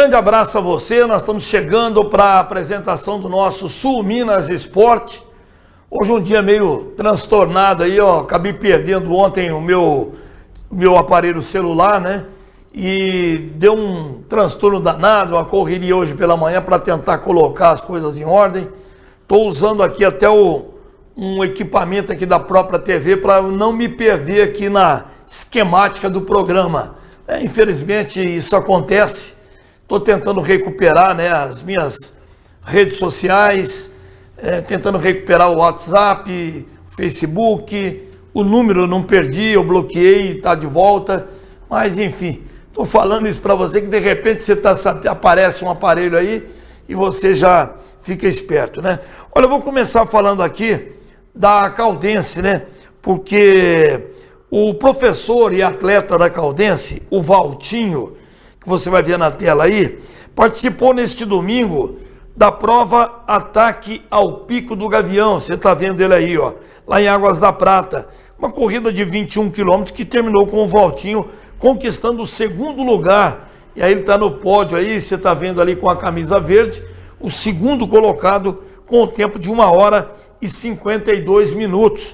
grande abraço a você, nós estamos chegando para a apresentação do nosso Sul Minas Esporte. Hoje um dia meio transtornado aí, ó, acabei perdendo ontem o meu aparelho celular, né? E deu um transtorno danado, uma correria hoje pela manhã para tentar colocar as coisas em ordem. Estou usando aqui até um equipamento aqui da própria TV para não me perder aqui na esquemática do programa. Infelizmente isso acontece. Estou tentando recuperar, né, as minhas redes sociais, tentando recuperar o WhatsApp, Facebook, o número eu não perdi, eu bloqueei, está de volta, mas enfim, estou falando isso para você que de repente aparece um aparelho aí e você já fica esperto, né? Olha, eu vou começar falando aqui da Caldense, né? Porque o professor e atleta da Caldense, o Valtinho, que você vai ver na tela aí, participou neste domingo da prova Ataque ao Pico do Gavião. Você está vendo ele aí, ó, lá em Águas da Prata. Uma corrida de 21 quilômetros que terminou com o Valtinho conquistando o segundo lugar. E aí ele está no pódio aí, você está vendo ali com a camisa verde, o segundo colocado com o tempo de 1 hora e 52 minutos.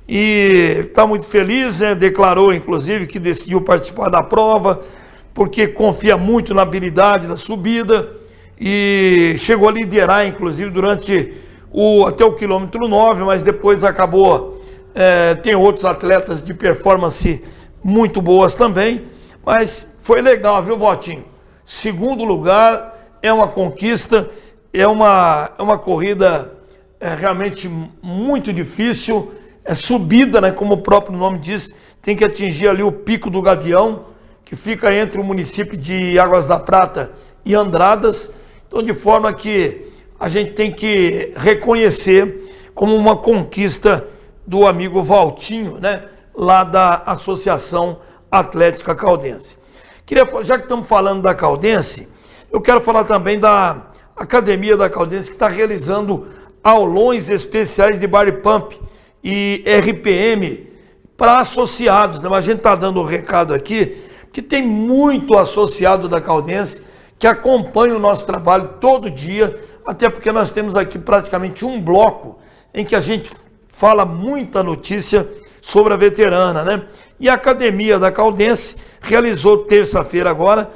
E está muito feliz, né? Declarou inclusive que decidiu participar da prova, porque confia muito na habilidade da subida e chegou a liderar, inclusive, durante até o quilômetro 9, mas depois acabou, tem outros atletas de performance muito boas também, mas foi legal, viu, Valtinho? Segundo lugar, é uma conquista, é uma corrida realmente muito difícil, é subida, né, como o próprio nome diz, tem que atingir ali o Pico do Gavião, que fica entre o município de Águas da Prata e Andradas. Então, de forma que a gente tem que reconhecer como uma conquista do amigo Valtinho, né, lá da Associação Atlética Caldense. Já que estamos falando da Caldense, eu quero falar também da Academia da Caldense, que está realizando aulões especiais de body pump e RPM para associados, né? Mas a gente está dando o recado aqui, que tem muito associado da Caldense que acompanha o nosso trabalho todo dia, até porque nós temos aqui praticamente um bloco em que a gente fala muita notícia sobre a veterana, né? E a Academia da Caldense realizou terça-feira agora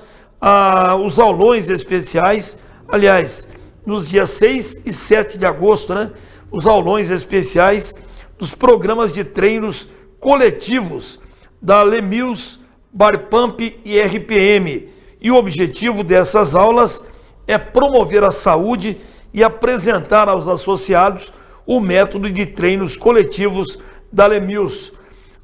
os aulões especiais, aliás, nos dias 6 e 7 de agosto, né? Os aulões especiais dos programas de treinos coletivos da Lemills, Body Pump e RPM. E o objetivo dessas aulas é promover a saúde e apresentar aos associados o método de treinos coletivos da Lemills.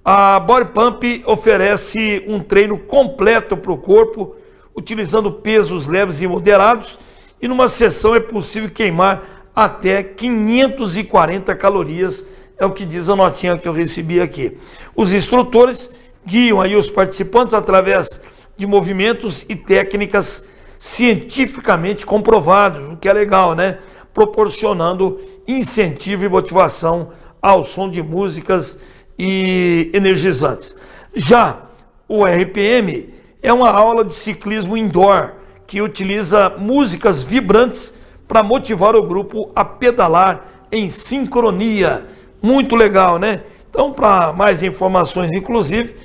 A Body Pump oferece um treino completo para o corpo, utilizando pesos leves e moderados, e numa sessão é possível queimar até 540 calorias, é o que diz a notinha que eu recebi aqui. Os instrutores guiam aí os participantes através de movimentos e técnicas cientificamente comprovados, o que é legal, né? Proporcionando incentivo e motivação ao som de músicas e energizantes. Já o RPM é uma aula de ciclismo indoor que utiliza músicas vibrantes para motivar o grupo a pedalar em sincronia. Muito legal, né? Então, para mais informações, inclusive,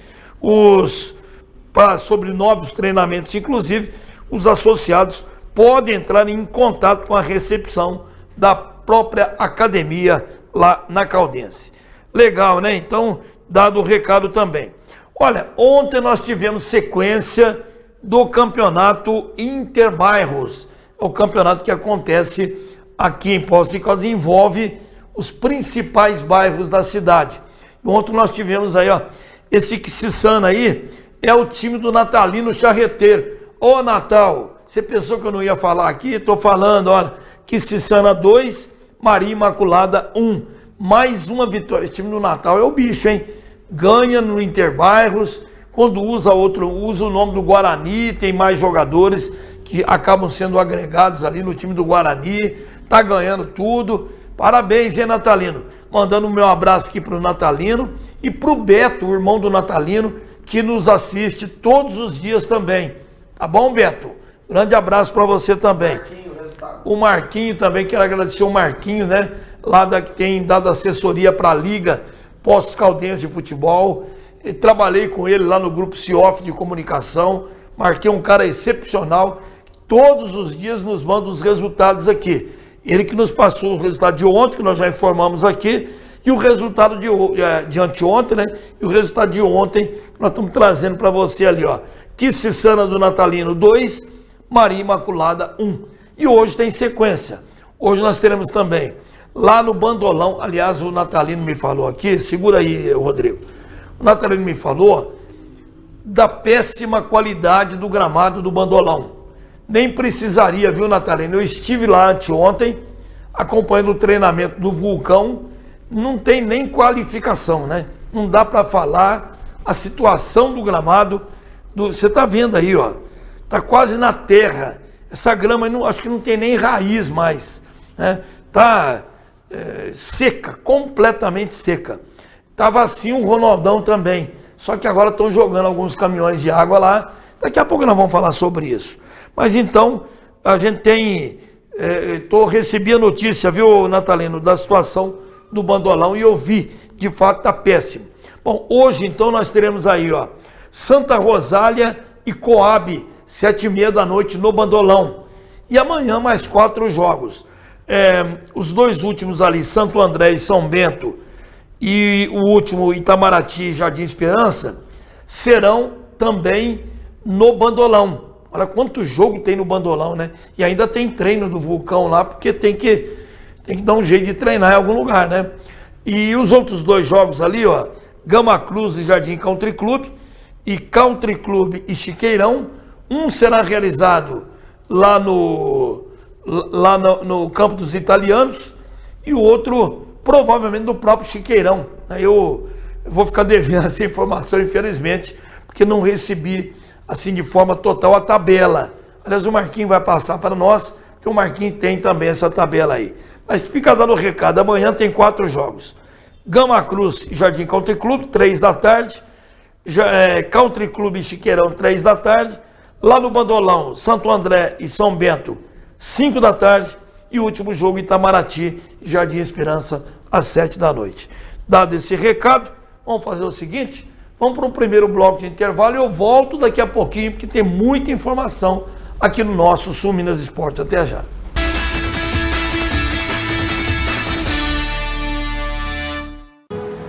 sobre novos treinamentos, inclusive, os associados podem entrar em contato com a recepção da própria academia lá na Caldense. Legal, né? Então, dado o recado também. Olha, ontem nós tivemos sequência do campeonato Interbairros. É o campeonato que acontece aqui em Poços de Caldas, envolve os principais bairros da cidade. Ontem nós tivemos aí, ó, esse Quississana aí, é o time do Natalino Charreteiro. Ô Natal, você pensou que eu não ia falar aqui? Estou falando, olha, Quississana 2, Maria Imaculada 1. Mais uma vitória. Esse time do Natal é o bicho, hein? Ganha no Interbairros, quando usa o nome do Guarani, tem mais jogadores que acabam sendo agregados ali no time do Guarani, tá ganhando tudo. Parabéns, hein, Natalino? Mandando o meu abraço aqui pro Natalino e pro Beto, o irmão do Natalino, que nos assiste todos os dias também. Tá bom, Beto? Grande abraço para você também. O Marquinho também, quero agradecer o Marquinho, né? Que tem dado assessoria para a Liga Poços Caldense de Futebol. E trabalhei com ele lá no grupo CIOF de comunicação. Marquinho é um cara excepcional. Todos os dias nos manda os resultados aqui. Ele que nos passou o resultado de ontem, que nós já informamos aqui, e o resultado de anteontem, né? E o resultado de ontem, que nós estamos trazendo para você ali, ó. Quississana do Natalino 2, Maria Imaculada 1. E hoje tem sequência. Hoje nós teremos também, lá no Bandolão, aliás, o Natalino me falou aqui, segura aí, Rodrigo. O Natalino me falou da péssima qualidade do gramado do Bandolão. Nem precisaria, viu, Natalino? Eu estive lá anteontem, acompanhando o treinamento do Vulcão, não tem nem qualificação, né? Não dá para falar a situação do gramado. Você está vendo aí, ó, tá quase na terra. Essa grama, acho que não tem nem raiz mais, né? Tá seca, completamente seca. Tava assim o Ronaldão também, só que agora estão jogando alguns caminhões de água lá. Daqui a pouco nós vamos falar sobre isso. Mas então, a gente tem, recebi a notícia, viu, Natalino, da situação do Bandolão e eu vi, de fato tá péssimo. Bom, hoje então nós teremos aí, ó, Santa Rosália e Coab, 7h30 da noite no Bandolão. E amanhã mais 4 jogos. Os dois últimos ali, Santo André e São Bento, e o último, Itamaraty e Jardim Esperança, serão também no Bandolão. Olha quanto jogo tem no Bandolão, né? E ainda tem treino do Vulcão lá, porque tem que dar um jeito de treinar em algum lugar, né? E os outros 2 jogos ali, ó, Gama Cruz e Jardim Country Club, e Country Club e Chiqueirão. Um será realizado lá no Campo dos Italianos e o outro provavelmente no próprio Chiqueirão. Eu vou ficar devendo essa informação, infelizmente, porque não recebi assim de forma total a tabela. Aliás, o Marquinhos vai passar para nós, porque o Marquinhos tem também essa tabela aí. Mas fica dando o recado, amanhã tem 4 jogos. Gama Cruz e Jardim Country Club, 3 da tarde. Country Club e Chiqueirão, 3 da tarde. Lá no Bandolão, Santo André e São Bento, 5 da tarde. E o último jogo, Itamaraty e Jardim Esperança, às 7 da noite. Dado esse recado, vamos fazer o seguinte, vamos para um primeiro bloco de intervalo e eu volto daqui a pouquinho, porque tem muita informação aqui no nosso Sul Minas Esportes. Até já.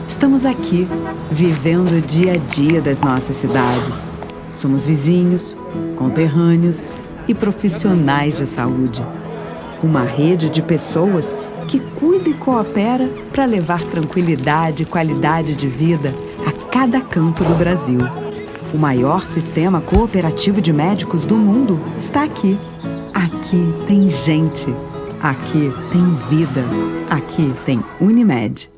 Estamos aqui, vivendo o dia a dia das nossas cidades. Somos vizinhos, conterrâneos e profissionais de saúde. Uma rede de pessoas que cuida e coopera para levar tranquilidade e qualidade de vida a cada canto do Brasil. O maior sistema cooperativo de médicos do mundo está aqui. Aqui tem gente. Aqui tem vida. Aqui tem Unimed.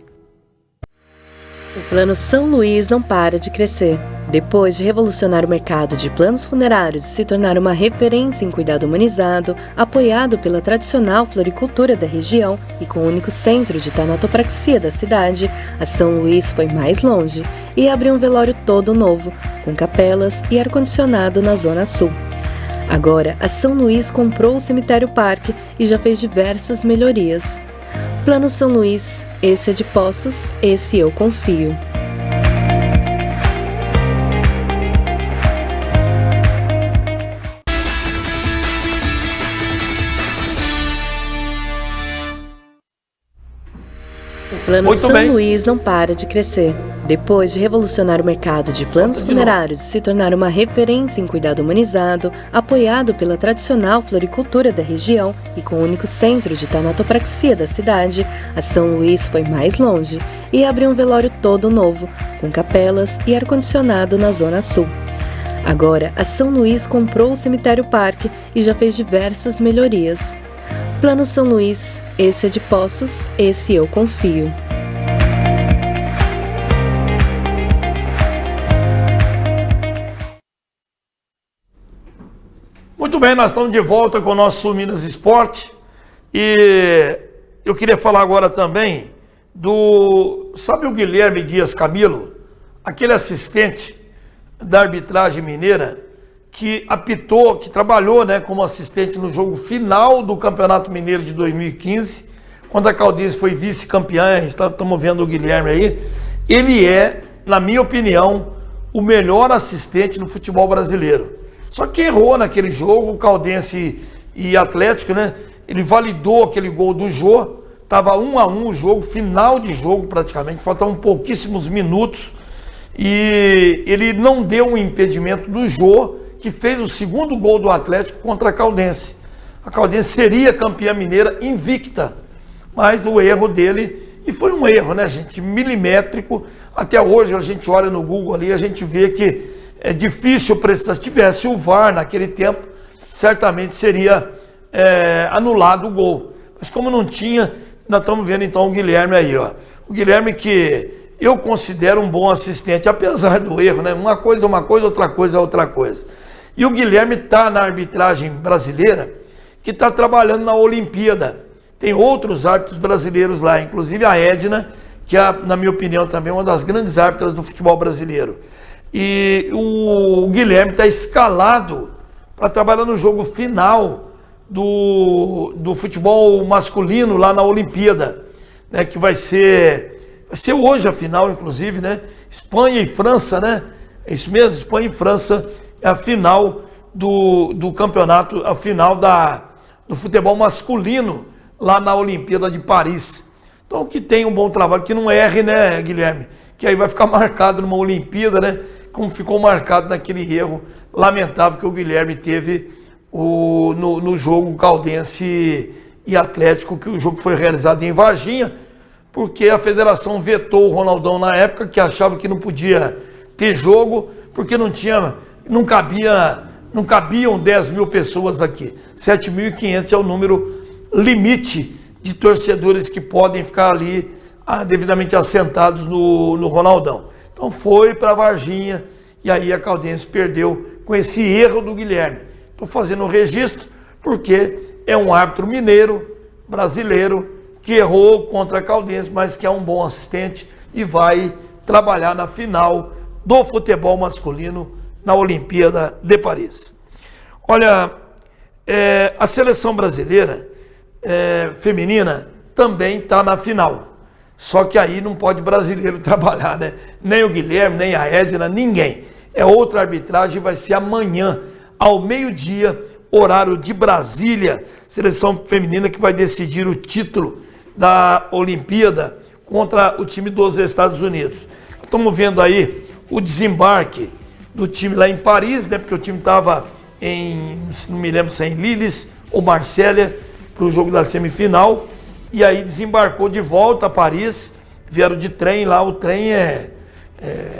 O Plano São Luís não para de crescer. Depois de revolucionar o mercado de planos funerários e se tornar uma referência em cuidado humanizado, apoiado pela tradicional floricultura da região e com o único centro de tanatopraxia da cidade, a São Luís foi mais longe e abriu um velório todo novo, com capelas e ar-condicionado na Zona Sul. Agora, a São Luís comprou o Cemitério Parque e já fez diversas melhorias. Plano São Luís, esse é de Poços, esse eu confio. O Plano São Luís não para de crescer. Depois de revolucionar o mercado de planos funerários e se tornar uma referência em cuidado humanizado, apoiado pela tradicional floricultura da região e com o único centro de tanatopraxia da cidade, a São Luís foi mais longe e abriu um velório todo novo, com capelas e ar-condicionado na Zona Sul. Agora, a São Luís comprou o Cemitério Parque e já fez diversas melhorias. Plano São Luís, esse é de Poços, esse eu confio. Muito bem, nós estamos de volta com o nosso Sul Minas Esporte e eu queria falar agora também sabe o Guilherme Dias Camilo, aquele assistente da arbitragem mineira que apitou, que trabalhou, né, como assistente no jogo final do Campeonato Mineiro de 2015, quando a Caldense foi vice-campeã. Estamos vendo o Guilherme aí. Ele é, na minha opinião, o melhor assistente no futebol brasileiro. Só que errou naquele jogo, o Caldense e Atlético, né? Ele validou aquele gol do Jô, estava 1-1 o jogo, final de jogo praticamente, faltavam pouquíssimos minutos, e ele não deu um impedimento do Jô, que fez o segundo gol do Atlético contra a Caldense. A Caldense seria campeã mineira invicta, mas o erro dele, e foi um erro, né, gente, milimétrico. Até hoje a gente olha no Google ali, a gente vê que é difícil precisar. Se tivesse o VAR naquele tempo, certamente seria anulado o gol. Mas como não tinha, nós estamos vendo então o Guilherme aí, ó. O Guilherme, que eu considero um bom assistente, apesar do erro, né? Uma coisa é uma coisa, outra coisa é outra coisa. E o Guilherme está na arbitragem brasileira, que está trabalhando na Olimpíada. Tem outros árbitros brasileiros lá, inclusive a Edna, que é, na minha opinião, também uma das grandes árbitras do futebol brasileiro. E o Guilherme está escalado para trabalhar no jogo final do futebol masculino lá na Olimpíada, né, que vai ser hoje a final, inclusive, né? Espanha e França, né? É isso mesmo, Espanha e França é a final do campeonato, a final do futebol masculino lá na Olimpíada de Paris. Então, que tenha um bom trabalho, que não erre, né, Guilherme? Que aí vai ficar marcado numa Olimpíada, né? Como ficou marcado naquele erro lamentável que o Guilherme teve no jogo Caldense e Atlético, que o jogo foi realizado em Varginha, porque a federação vetou o Ronaldão na época, que achava que não podia ter jogo, porque não cabiam 10 mil pessoas aqui. 7.500 é o número limite de torcedores que podem ficar ali devidamente assentados no Ronaldão. Então foi para Varginha e aí a Caldense perdeu com esse erro do Guilherme. Estou fazendo o registro porque é um árbitro mineiro, brasileiro, que errou contra a Caldense, mas que é um bom assistente e vai trabalhar na final do futebol masculino na Olimpíada de Paris. Olha, a seleção brasileira feminina também está na final. Só que aí não pode brasileiro trabalhar, né? Nem o Guilherme, nem a Edna, ninguém. É outra arbitragem, vai ser amanhã, ao meio-dia, horário de Brasília. Seleção feminina que vai decidir o título da Olimpíada contra o time dos Estados Unidos. Estamos vendo aí o desembarque do time lá em Paris, né? Porque o time estava não me lembro se é em Lille ou Marsella, para o jogo da semifinal. E aí desembarcou de volta a Paris, vieram de trem lá, o trem é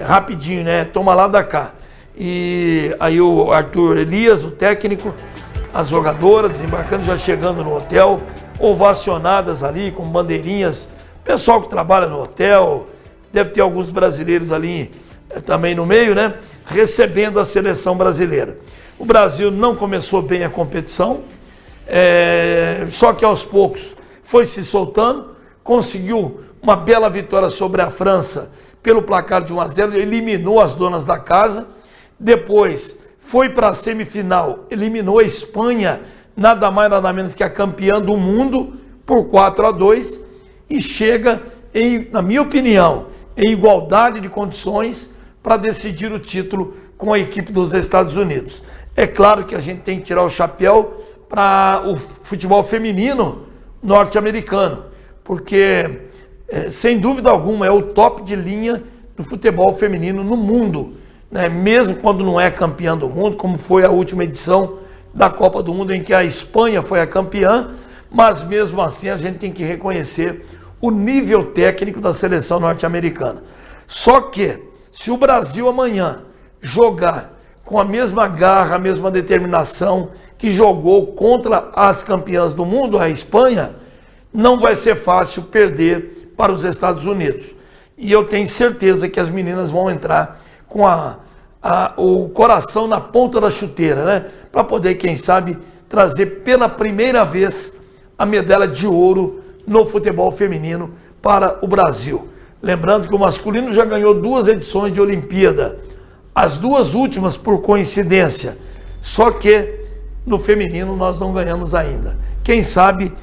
rapidinho, né? Toma lá da cá. E aí o Arthur Elias, o técnico, as jogadoras desembarcando, já chegando no hotel, ovacionadas ali com bandeirinhas. Pessoal que trabalha no hotel, deve ter alguns brasileiros ali também no meio, né? Recebendo a seleção brasileira. O Brasil não começou bem a competição, só que aos poucos foi se soltando, conseguiu uma bela vitória sobre a França pelo placar de 1-0, eliminou as donas da casa, depois foi para a semifinal, eliminou a Espanha, nada mais nada menos que a campeã do mundo, por 4-2, e chega, na minha opinião, em igualdade de condições para decidir o título com a equipe dos Estados Unidos. É claro que a gente tem que tirar o chapéu para o futebol feminino norte-americano, porque, sem dúvida alguma, é o top de linha do futebol feminino no mundo, né? Mesmo quando não é campeã do mundo, como foi a última edição da Copa do Mundo, em que a Espanha foi a campeã, mas mesmo assim a gente tem que reconhecer o nível técnico da seleção norte-americana. Só que, se o Brasil amanhã jogar com a mesma garra, a mesma determinação que jogou contra as campeãs do mundo, a Espanha, não vai ser fácil perder para os Estados Unidos. E eu tenho certeza que as meninas vão entrar com o coração na ponta da chuteira, né? Para poder, quem sabe, trazer pela primeira vez a medalha de ouro no futebol feminino para o Brasil. Lembrando que o masculino já ganhou 2 edições de Olimpíada. As 2 últimas, por coincidência, Só que no feminino nós não ganhamos ainda. Quem sabe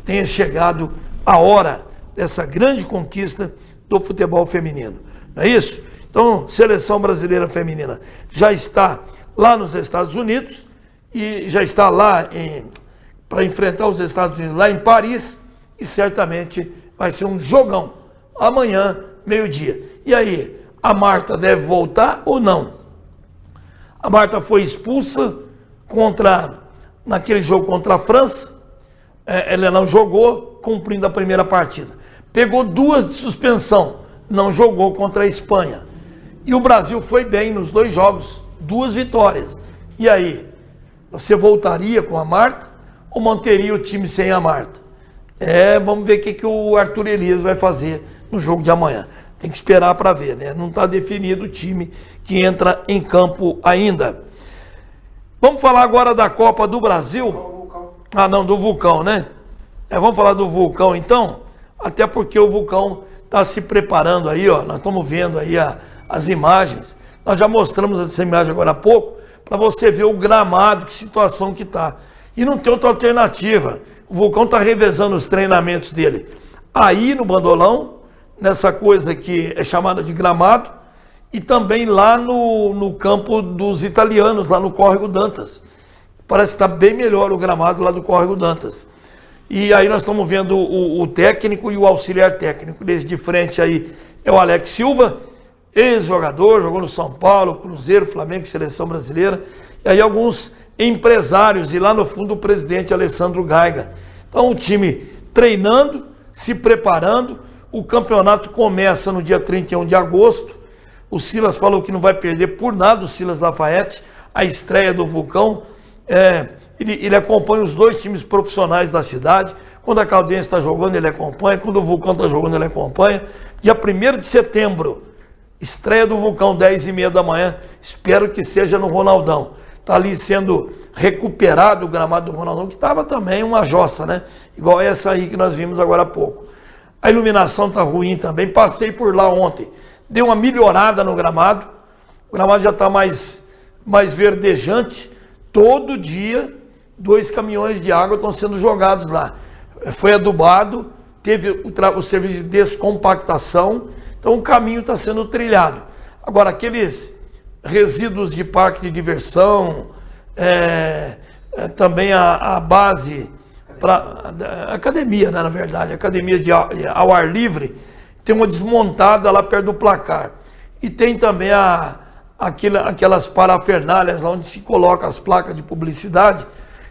tenha chegado a hora dessa grande conquista do futebol feminino. Não é isso? Então, seleção brasileira feminina já está lá nos Estados Unidos e já está lá para enfrentar os Estados Unidos lá em Paris, e certamente vai ser um jogão amanhã, meio-dia. E aí, a Marta deve voltar ou não? A Marta foi expulsa naquele jogo contra a França, ela não jogou, cumprindo a primeira partida. Pegou 2 de suspensão, não jogou contra a Espanha. E o Brasil foi bem nos 2 jogos, 2 vitórias. E aí, você voltaria com a Marta ou manteria o time sem a Marta? Vamos ver o que o Arthur Elias vai fazer no jogo de amanhã. Tem que esperar para ver, né? Não está definido o time que entra em campo ainda. Vamos falar agora da Copa do Brasil. Ah, não, do Vulcão, né? Vamos falar do Vulcão então, até porque o Vulcão está se preparando aí, ó. Nós estamos vendo aí as imagens. Nós já mostramos essa imagem agora há pouco, para você ver o gramado, que situação que está. E não tem outra alternativa. O Vulcão está revezando os treinamentos dele aí no Bandolão, nessa coisa que é chamada de gramado, e também lá no campo dos italianos, lá no Córrego Dantas. Parece que está bem melhor o gramado lá do Córrego Dantas. E aí nós estamos vendo o técnico e o auxiliar técnico. Desse de frente aí é o Alex Silva, ex-jogador, jogou no São Paulo, Cruzeiro, Flamengo, Seleção Brasileira. E aí alguns empresários, e lá no fundo o presidente Alessandro Gaiga. Então o time treinando, se preparando. O campeonato começa no dia 31 de agosto. O Silas falou que não vai perder por nada, o Silas Lafayette, a estreia do Vulcão. Ele acompanha os 2 times profissionais da cidade. Quando a Caldense está jogando, ele acompanha. Quando o Vulcão está jogando, ele acompanha. Dia 1º de setembro, estreia do Vulcão, 10h30 da manhã. Espero que seja no Ronaldão. Está ali sendo recuperado o gramado do Ronaldão, que estava também uma jossa, né? Igual essa aí que nós vimos agora há pouco. A iluminação está ruim também. Passei por lá ontem. Deu uma melhorada no gramado. O gramado já está mais verdejante. Todo dia, 2 caminhões de água estão sendo jogados lá. Foi adubado, teve o serviço de descompactação. Então o caminho está sendo trilhado. Agora, aqueles resíduos de parque de diversão, também a base para academia, né, na verdade, academia ao ar livre, tem uma desmontada lá perto do placar. E tem também aquelas parafernálias onde se coloca as placas de publicidade.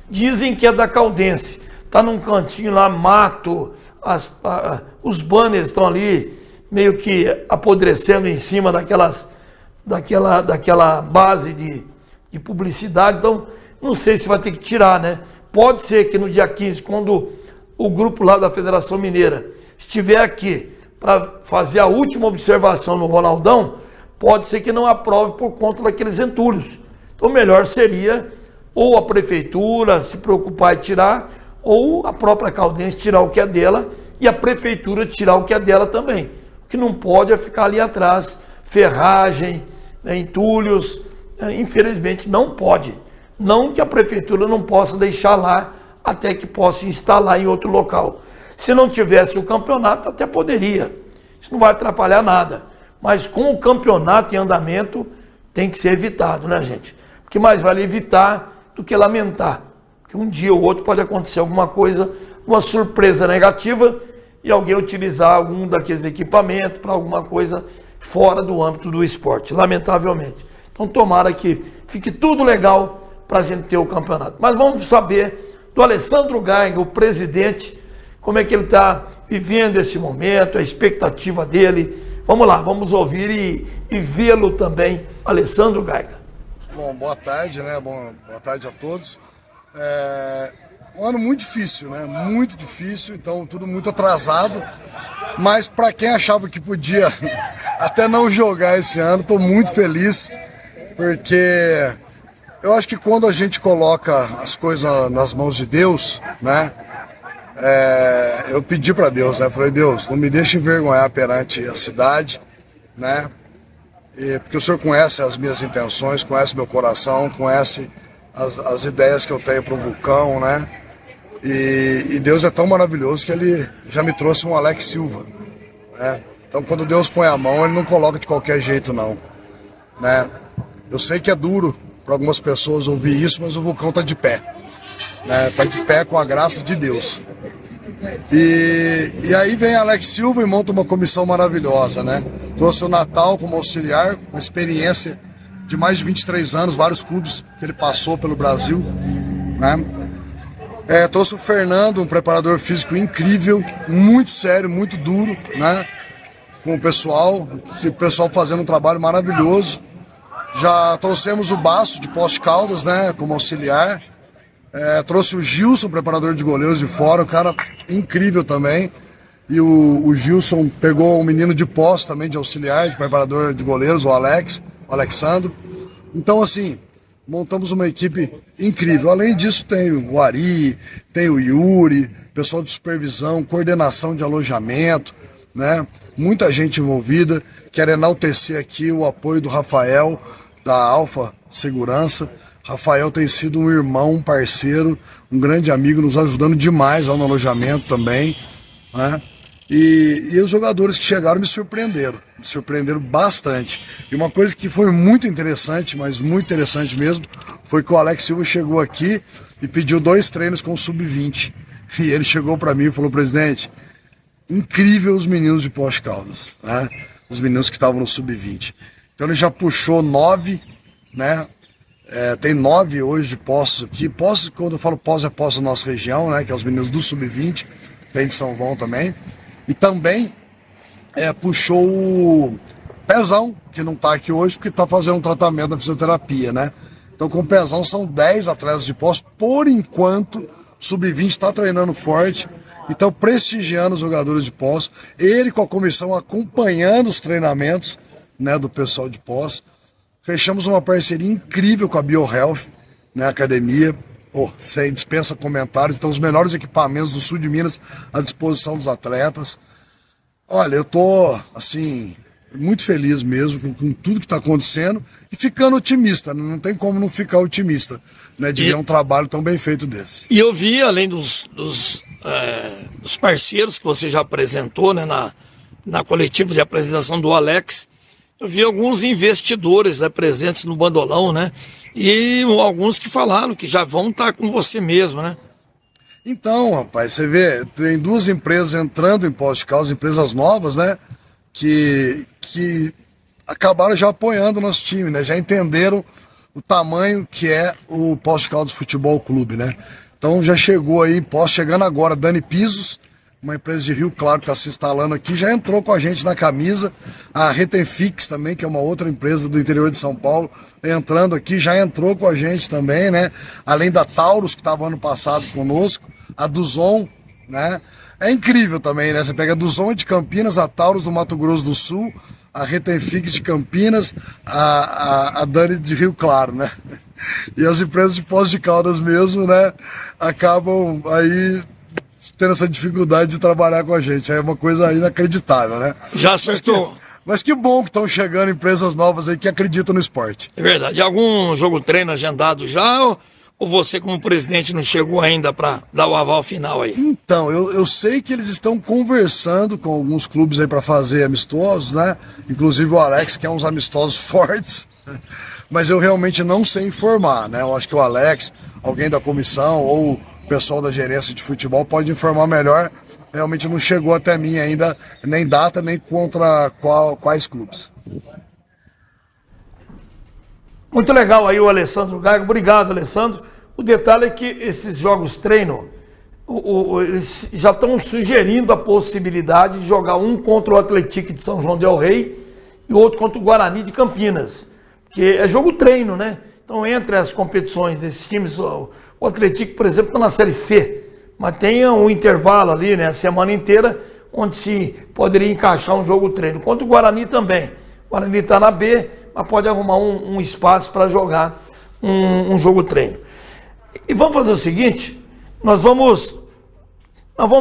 Dizem que é da Caldense. Está num cantinho lá, mato, os banners estão ali meio que apodrecendo em cima daquela base de publicidade. Então, não sei se vai ter que tirar, né? Pode ser que no dia 15, quando o grupo lá da Federação Mineira estiver aqui para fazer a última observação no Ronaldão, pode ser que não aprove por conta daqueles entulhos. Então, melhor seria ou a prefeitura se preocupar em tirar, ou a própria Caldense tirar o que é dela e a prefeitura tirar o que é dela também. O que não pode é ficar ali atrás, ferragem, né, entulhos. Infelizmente, não pode. Não que a prefeitura não possa deixar lá até que possa instalar em outro local. Se não tivesse o campeonato, até poderia. Isso não vai atrapalhar nada. Mas com o campeonato em andamento, tem que ser evitado, né, gente? Porque mais vale evitar do que lamentar. Porque um dia ou outro pode acontecer alguma coisa, uma surpresa negativa, e alguém utilizar algum daqueles equipamentos para alguma coisa fora do âmbito do esporte, lamentavelmente. Então, tomara que fique tudo legal para a gente ter o campeonato. Mas vamos saber do Alessandro Gaiga, o presidente, como é que ele está vivendo esse momento, a expectativa dele. Vamos lá, vamos ouvir e vê-lo também, Alessandro Gaiga. Bom, boa tarde, né? Boa tarde a todos. Um ano muito difícil, né? Muito difícil, então tudo muito atrasado. Mas para quem achava que podia até não jogar esse ano, estou muito feliz, porque eu acho que quando a gente coloca as coisas nas mãos de Deus, né? Eu pedi para Deus, né? Falei, Deus, não me deixe envergonhar perante a cidade, né? Porque o Senhor conhece as minhas intenções, conhece meu coração, conhece as ideias que eu tenho para o Vulcão, né? E Deus é tão maravilhoso que Ele já me trouxe um Alex Silva, né? Então, quando Deus põe a mão, Ele não coloca de qualquer jeito, não, né? Eu sei que é duro para algumas pessoas ouvir isso, mas o Vulcão está de pé, né? Tá de pé com a graça de Deus. E aí vem Alex Silva e monta uma comissão maravilhosa, né? Trouxe o Natal como auxiliar, uma experiência de mais de 23 anos, vários clubes que ele passou pelo Brasil, né? Trouxe o Fernando, um preparador físico incrível, muito sério, muito duro, né? Com o pessoal fazendo um trabalho maravilhoso. Já trouxemos o Basso de Poços de Caldas, né? Como auxiliar. Trouxe o Gilson, preparador de goleiros de fora, um cara incrível também. E o Gilson pegou um menino de Poços também, de auxiliar, de preparador de goleiros, o Alexandro. Então, assim, montamos uma equipe incrível. Além disso, tem o Ari, tem o Yuri, pessoal de supervisão, coordenação de alojamento, né? Muita gente envolvida. Quero enaltecer aqui o apoio do Rafael, da Alfa Segurança. Rafael tem sido um irmão, um parceiro, um grande amigo, nos ajudando demais lá no alojamento também, né? E os jogadores que chegaram me surpreenderam bastante. E uma coisa que foi muito interessante, mas muito interessante mesmo, foi que o Alex Silva chegou aqui e pediu 2 treinos com o Sub-20. E ele chegou para mim e falou: presidente, incrível os meninos de Poços de Caldas, né? Os meninos que estavam no Sub-20. Então ele já puxou 9, né? Tem 9 hoje de Poços aqui. Poços, quando eu falo Poços, é Poços da nossa região, né? Que é os meninos do Sub-20, tem de São João também. E também puxou o Pezão, que não está aqui hoje, porque está fazendo um tratamento na fisioterapia, né? Então com o Pezão são 10 atletas de Poços. Por enquanto, Sub-20 está treinando forte. Então prestigiando os jogadores de Poços. Ele com a comissão acompanhando os treinamentos, né, do pessoal de Poços. Fechamos uma parceria incrível com a BioHealth, né, academia. Sem dispensa comentários. Então, os melhores equipamentos do sul de Minas à disposição dos atletas. Olha, eu tô, assim, muito feliz mesmo com tudo que está acontecendo e ficando otimista. Não tem como não ficar otimista, né, de ver um trabalho tão bem feito desse. E eu vi, além dos parceiros que você já apresentou, né, na coletiva de apresentação do Alex, eu vi alguns investidores, né, presentes no Bandolão, né? E alguns que falaram que já vão estar com você mesmo, né? Então, rapaz, você vê, tem 2 empresas entrando em Poços de Caldas, empresas novas, né? Que acabaram já apoiando o nosso time, né? Já entenderam o tamanho que é o Poços de Caldas Futebol Clube, né? Então já chegou aí, chegando agora, Dani Pisos, uma empresa de Rio Claro que está se instalando aqui, já entrou com a gente na camisa. A Retenfix também, que é uma outra empresa do interior de São Paulo, entrando aqui, já entrou com a gente também, né? Além da Taurus, que estava ano passado conosco, a Duzon, né? É incrível também, né? Você pega a Duzon de Campinas, a Taurus do Mato Grosso do Sul, a Retenfix de Campinas, a Dani de Rio Claro, né? E as empresas de Poços de Caldas mesmo, né? Acabam aí tendo essa dificuldade de trabalhar com a gente. É uma coisa inacreditável, né? Já acertou. Mas que bom que estão chegando empresas novas aí que acreditam no esporte. É verdade. Algum jogo treino agendado já ou você como presidente não chegou ainda para dar o aval final aí? Então, eu sei que eles estão conversando com alguns clubes aí para fazer amistosos, né? Inclusive o Alex, que é uns amistosos fortes. Mas eu realmente não sei informar, né? Eu acho que o Alex, alguém da comissão ou o pessoal da gerência de futebol pode informar melhor. Realmente não chegou até mim ainda, nem data, nem contra quais clubes. Muito legal aí o Alessandro Gago. Obrigado, Alessandro. O detalhe é que esses jogos treino, eles já estão sugerindo a possibilidade de jogar um contra o Atlético de São João del Rei e outro contra o Guarani de Campinas. Porque é jogo treino, né? Então, entre as competições desses times, o Atlético, por exemplo, está na Série C, mas tem um intervalo ali, né, a semana inteira, onde se poderia encaixar um jogo treino. Contra o Guarani também. O Guarani está na B, mas pode arrumar um espaço para jogar um jogo treino. E vamos fazer o seguinte, nós vamos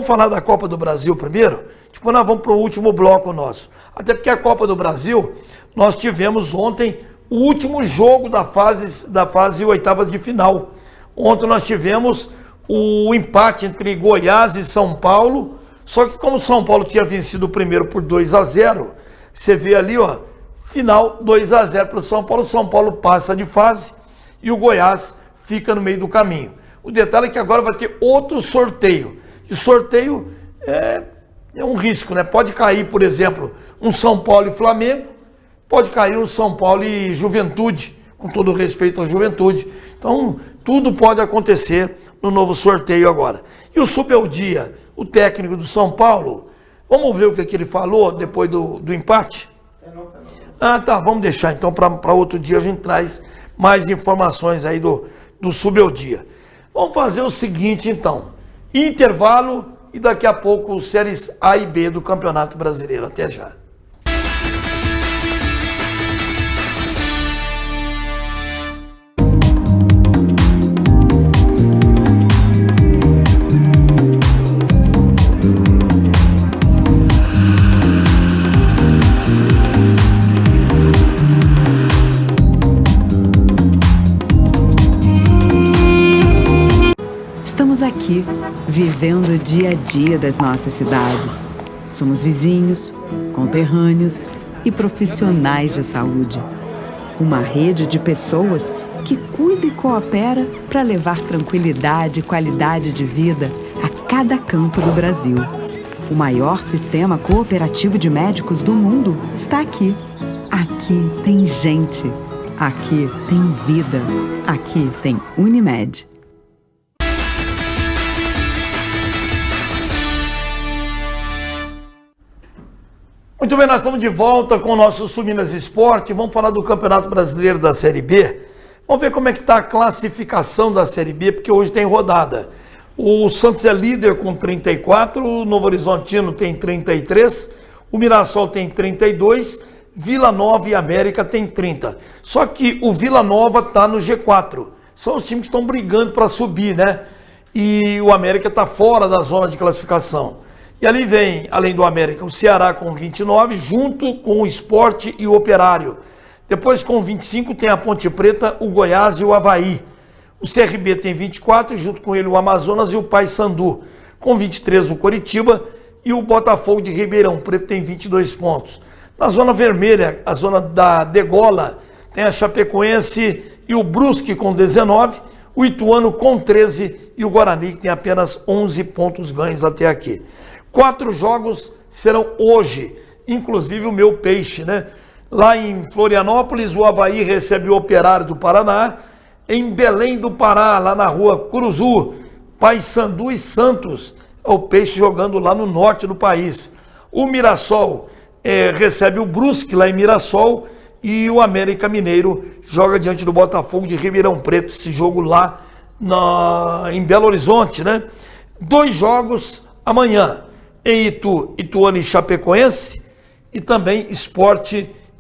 falar da Copa do Brasil primeiro, depois nós vamos para o último bloco nosso. Até porque a Copa do Brasil, nós tivemos ontem o último jogo da fase oitavas de final. Ontem nós tivemos o empate entre Goiás e São Paulo, só que como São Paulo tinha vencido o primeiro por 2-0, você vê ali, ó, final 2-0 para o São Paulo passa de fase e o Goiás fica no meio do caminho. O detalhe é que agora vai ter outro sorteio. E sorteio é um risco, né? Pode cair, por exemplo, um São Paulo e Flamengo, pode cair um São Paulo e Juventude, com todo respeito à Juventude. Então, tudo pode acontecer no novo sorteio agora. E o Subeldia, o técnico do São Paulo, vamos ver o que ele falou depois do empate? Ah, tá, vamos deixar então para outro dia a gente traz mais informações aí do Subeldia. Vamos fazer o seguinte então, intervalo e daqui a pouco os séries A e B do Campeonato Brasileiro. Até já. Estamos aqui, vivendo o dia a dia das nossas cidades. Somos vizinhos, conterrâneos e profissionais de saúde. Uma rede de pessoas que cuida e coopera para levar tranquilidade e qualidade de vida a cada canto do Brasil. O maior sistema cooperativo de médicos do mundo está aqui. Aqui tem gente. Aqui tem vida. Aqui tem Unimed. Muito bem, nós estamos de volta com o nosso Subminas Esporte. Vamos falar do Campeonato Brasileiro da Série B. Vamos ver como é que está a classificação da Série B, porque hoje tem rodada. O Santos é líder com 34, o Novo Horizontino tem 33, o Mirassol tem 32, Vila Nova e América tem 30. Só que o Vila Nova está no G4. São os times que estão brigando para subir, né? E o América está fora da zona de classificação. E ali vem, além do América, o Ceará com 29, junto com o Sport e o Operário. Depois, com 25, tem a Ponte Preta, o Goiás e o Avaí. O CRB tem 24, junto com ele o Amazonas e o Paysandu. Com 23, o Coritiba e o Botafogo de Ribeirão Preto tem 22 pontos. Na zona vermelha, a zona da degola, tem a Chapecoense e o Brusque com 19, o Ituano com 13 e o Guarani que tem apenas 11 pontos ganhos até aqui. 4 jogos serão hoje, inclusive o meu peixe, né? Lá em Florianópolis, o Avaí recebe o Operário do Paraná. Em Belém do Pará, lá na rua Curuzu, Paysandu e Santos, o peixe jogando lá no norte do país. O Mirassol recebe o Brusque lá em Mirassol e o América Mineiro joga diante do Botafogo de Ribeirão Preto, esse jogo lá em Belo Horizonte, né? 2 jogos amanhã. Em Ituano e Chapecoense, e também Sport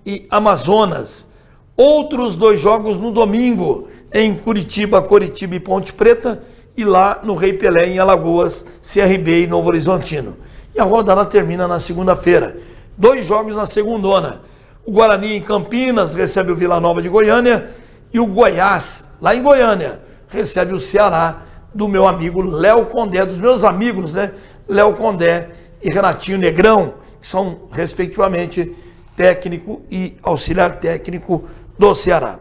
e Amazonas. Outros 2 jogos no domingo, em Curitiba, Coritiba e Ponte Preta, e lá no Rei Pelé, em Alagoas, CRB e Novo Horizontino. E a rodada termina na segunda-feira. 2 jogos na segundona. O Guarani em Campinas recebe o Vila Nova de Goiânia, e o Goiás, lá em Goiânia, recebe o Ceará, do meu amigo Léo Condé, dos meus amigos, né? Léo Condé e Renatinho Negrão, que são, respectivamente, técnico e auxiliar técnico do Ceará.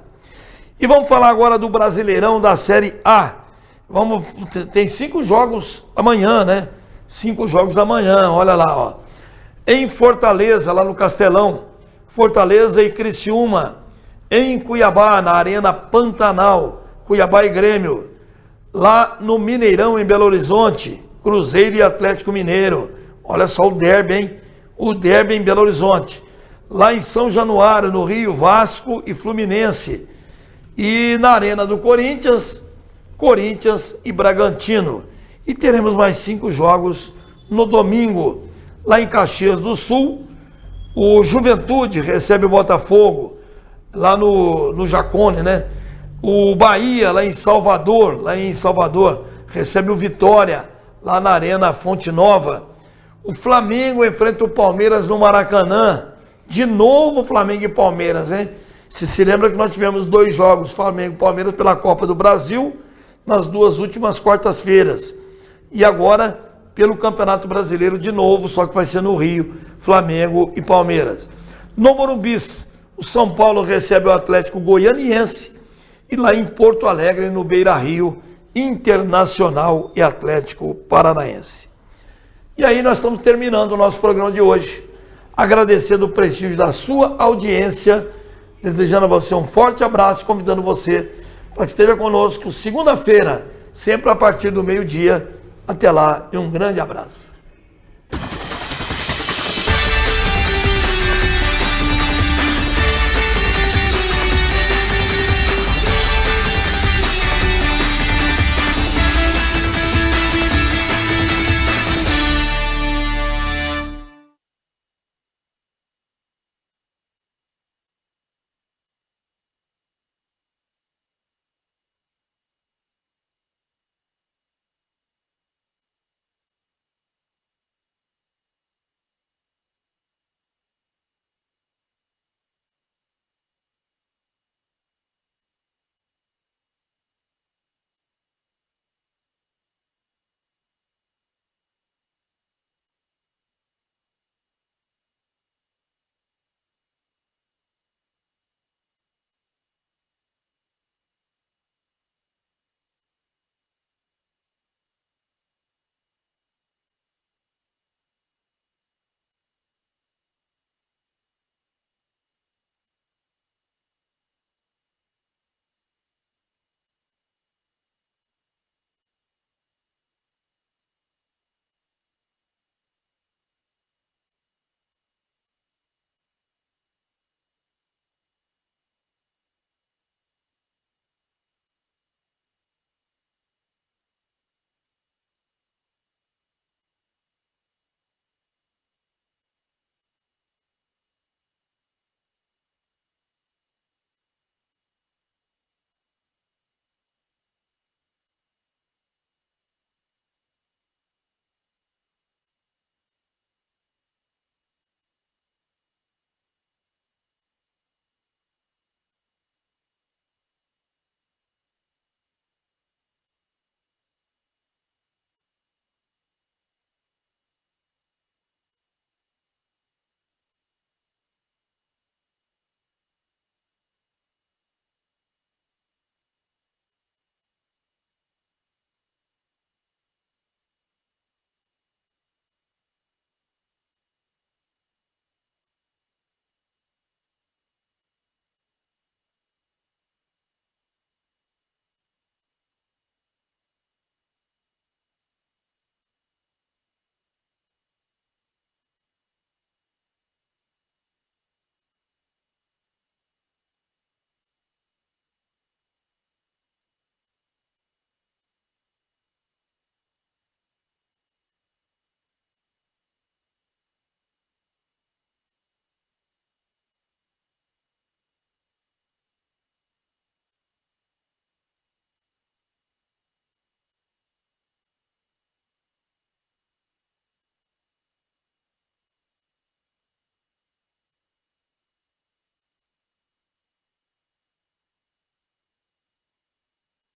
E vamos falar agora do Brasileirão da Série A. Tem 5 jogos amanhã, né? 5 jogos amanhã, olha lá, ó. Em Fortaleza, lá no Castelão, Fortaleza e Criciúma. Em Cuiabá, na Arena Pantanal, Cuiabá e Grêmio. Lá no Mineirão, em Belo Horizonte, Cruzeiro e Atlético Mineiro. Olha só o derby, hein? O derby em Belo Horizonte. Lá em São Januário, no Rio, Vasco e Fluminense. E na Arena do Corinthians, Corinthians e Bragantino. E teremos mais 5 jogos no domingo. Lá em Caxias do Sul, o Juventude recebe o Botafogo, lá no Jacone, né? O Bahia, lá em Salvador, recebe o Vitória, lá na Arena Fonte Nova. O Flamengo enfrenta o Palmeiras no Maracanã. De novo Flamengo e Palmeiras, hein? Se lembra que nós tivemos 2 jogos, Flamengo e Palmeiras, pela Copa do Brasil, nas 2 últimas quartas-feiras. E agora, pelo Campeonato Brasileiro de novo, só que vai ser no Rio, Flamengo e Palmeiras. No Morumbi, o São Paulo recebe o Atlético Goianiense e lá em Porto Alegre, no Beira-Rio, Internacional e Atlético Paranaense. E aí nós estamos terminando o nosso programa de hoje, agradecendo o prestígio da sua audiência, desejando a você um forte abraço, convidando você para que esteja conosco segunda-feira, sempre a partir do meio-dia. Até lá e um grande abraço.